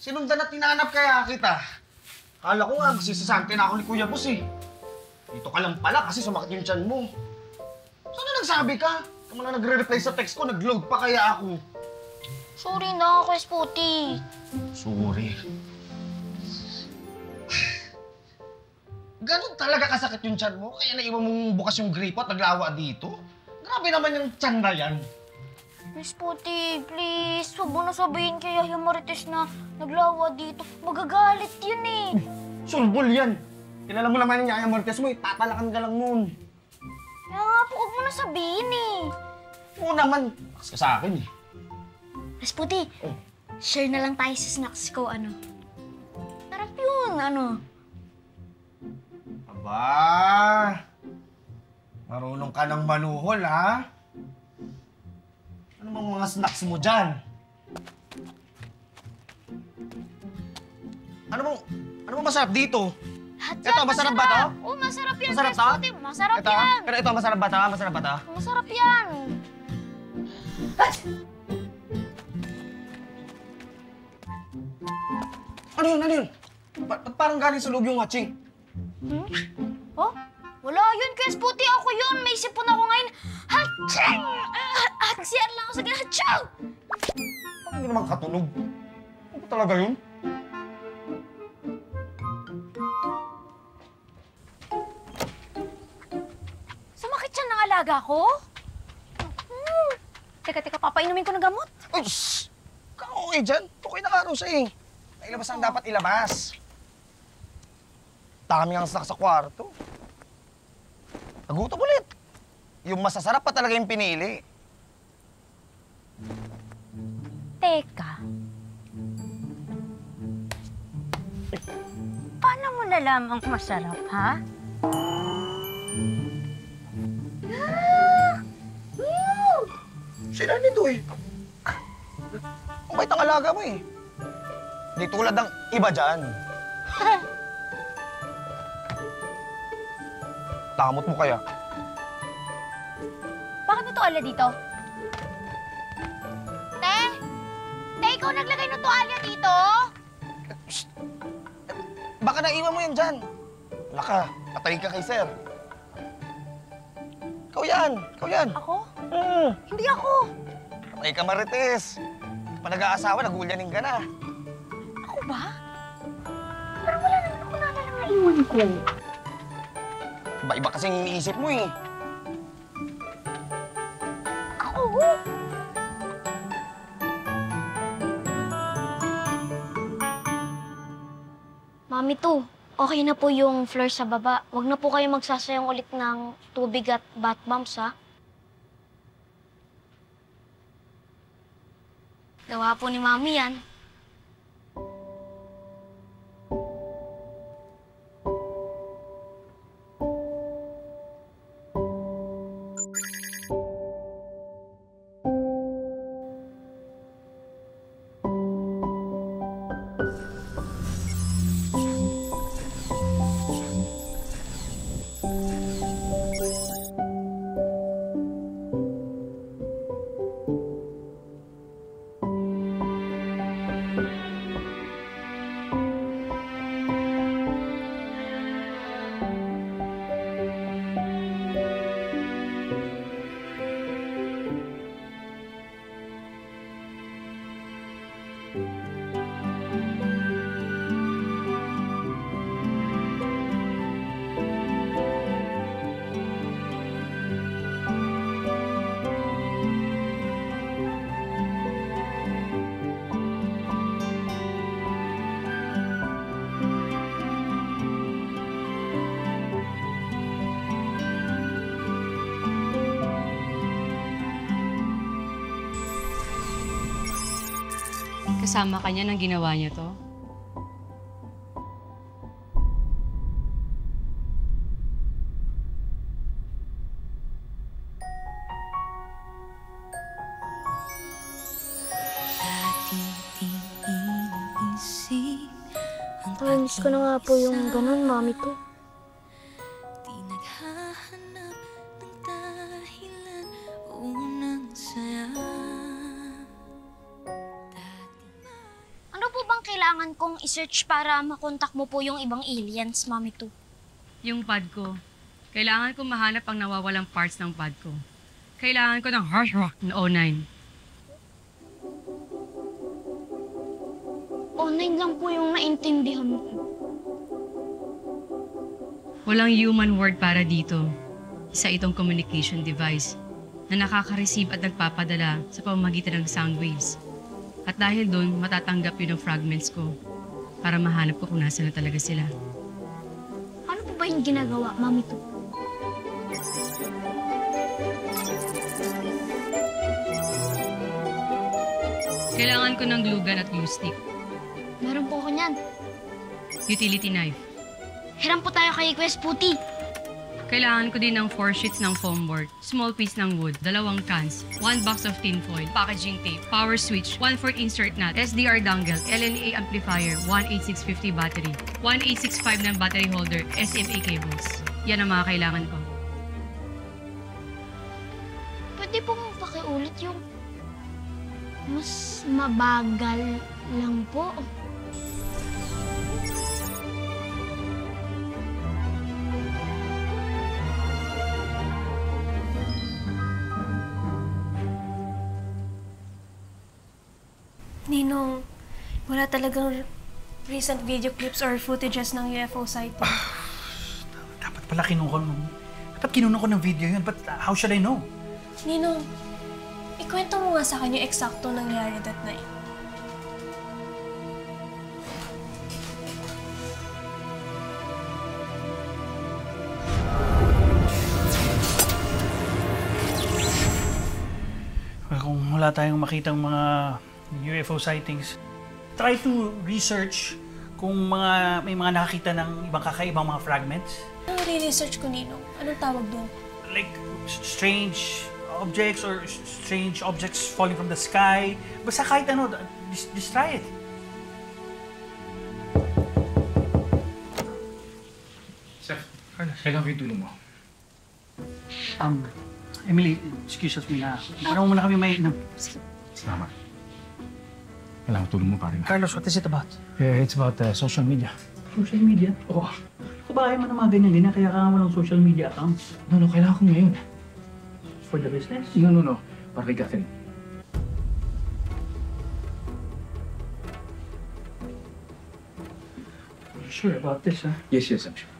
Sinundan at tinanap kaya kita. Kala ko nga, magsisasante na ako ni Kuya Boss eh. Dito ka lang pala kasi sumakit yung tiyan mo. Sana nagsabi ka? Kung na nagre-reply sa text ko, nag-load pa kaya ako. Sorry na, Kuya Spotty. Sorry. Ganon talaga kasakit yung tiyan mo? Kaya naiwan mong bukas yung gripo at naglawa dito? Grabe naman yung tiyan na yan. Kuya Spotty, please. Huwag mo na sabihin kaya yung Marites na naglawa dito. Magagalit yun eh. Sulbol yan. Kilala mo naman yung Yaya Martes mo, tatalakan ka lang nun. Kaya nga po, huwag mo na sabihin eh. Oo naman. Kas ka sa akin eh. Kuya Spotty, share na lang tayo sa snacks ko, ano. Sarap yun, ano. Aba, marunong ka ng manuhol, ha? Ano bang mga snacks mo dyan? Ano bang masarap dito? Ito, masarap ba to? Oo, masarap yan, Masarap Kuya to? Spotty. Masarap Ito? yan. Pero ito, masarap ba to? Masarap ba to? Masarap yan. Ano yun? Ano yun? Parang galing sa loob yung watching. Oh? Wala yun, Kuya Spotty. Ako yun. May sipon ako ngayon. Haching! Hatsiyan lang ako sa ginahachaw! Hindi naman katunog. Ano ba talaga yun? Sumakit siya ng alaga ko? Teka, papainumin ko ng gamot. Uy, shhh! Okay dyan. Okay na karo siya eh. Nailabas ang dapat ilabas. Dami ang snack sa kwarto. Nagutom ulit. Yung masasarap pa talaga yung pinili. Teka. Paano mo nalamang masarap, ha? Sila nito eh. Ang bait ang alaga mo eh. Di tulad ng iba dyan. Tamot mo kaya? Bakit may tuwalya dito? Te? Te, ikaw naglagay ng tuwalya dito? Baka naiwan mo yan dyan. Wala ka. Patayin ka kay sir. Ikaw yan. Ikaw yan. Ako? Hindi ako. Patay ka, Marites. Pa nag-aasawa, nagulyanin ka na. Ako ba? Parang wala naman ako naalala na iwan ko. Iba-iba kasing iniisip mo eh. Ako? Mami to, okay na po yung floor sa baba. Huwag na po kayo magsasayang ulit ng tubig at bath bombs, ha? Gawa po ni Mami yan. Kasama ka niya nang ginawa niya to? Miss ko na nga po yung ganun, Mami to. kailangan kong isearch para makontak mo po yung ibang aliens, Mami Tu? Yung pad ko. Kailangan ko mahanap ang nawawalang parts ng pad ko. Kailangan ko ng hard rock na 09. Online lang po yung naintindihan ko. Walang human word para dito. Isa itong communication device na nakaka-receive at nagpapadala sa pamamagitan ng sound waves. At dahil doon, matatanggap yun ang fragments ko para mahanap ko kung nasa na talaga sila. Ano po ba yung ginagawa, Mami Tu? Kailangan ko ng glue gun at glue stick. Meron po ako niyan. Utility knife. Hiram po tayo kay Quest Puti. Kailangan ko din ng 4 sheets ng foam board, small piece ng wood, 2 cans, 1 box of tin foil, packaging tape, power switch, 1/4 insert nut, SDR dongle, LNA amplifier, 18650 battery, 1865 ng battery holder, SMA cables. Yan ang mga kailangan ko. Pwede po mo pakiulit yung mas mabagal lang po. Ninong, wala talagang recent video clips or footages ng UFO sighting. Dapat pala dapat kinuha ko ng video yun. But how should I know? Ninong, ikwento mo nga sa akin yung eksakto nangyari that night. Well, kung wala tayong makitang mga UFO sightings, try to research kung may mga nakakita ng ibang kakaibang mga fragments. Anong re-research ko, Ninong? Anong tawag doon? Like strange objects or strange objects falling from the sky. Basta kahit ano, just try it. Seth, kailangan ko yung tulong mo. Emily, excuse me na. Parang muna kami may... Salamat. Kailangan ko tulong mo, pare. Carlos, what is it about? It's about social media. Social media? Oo. Kabahay mo ng mga ganyan-ganyan, kaya ka mo ng social media account. No, kailangan ko ngayon. For the business? No. Para kay Catherine. Sure about this, huh? Yes, I'm sure.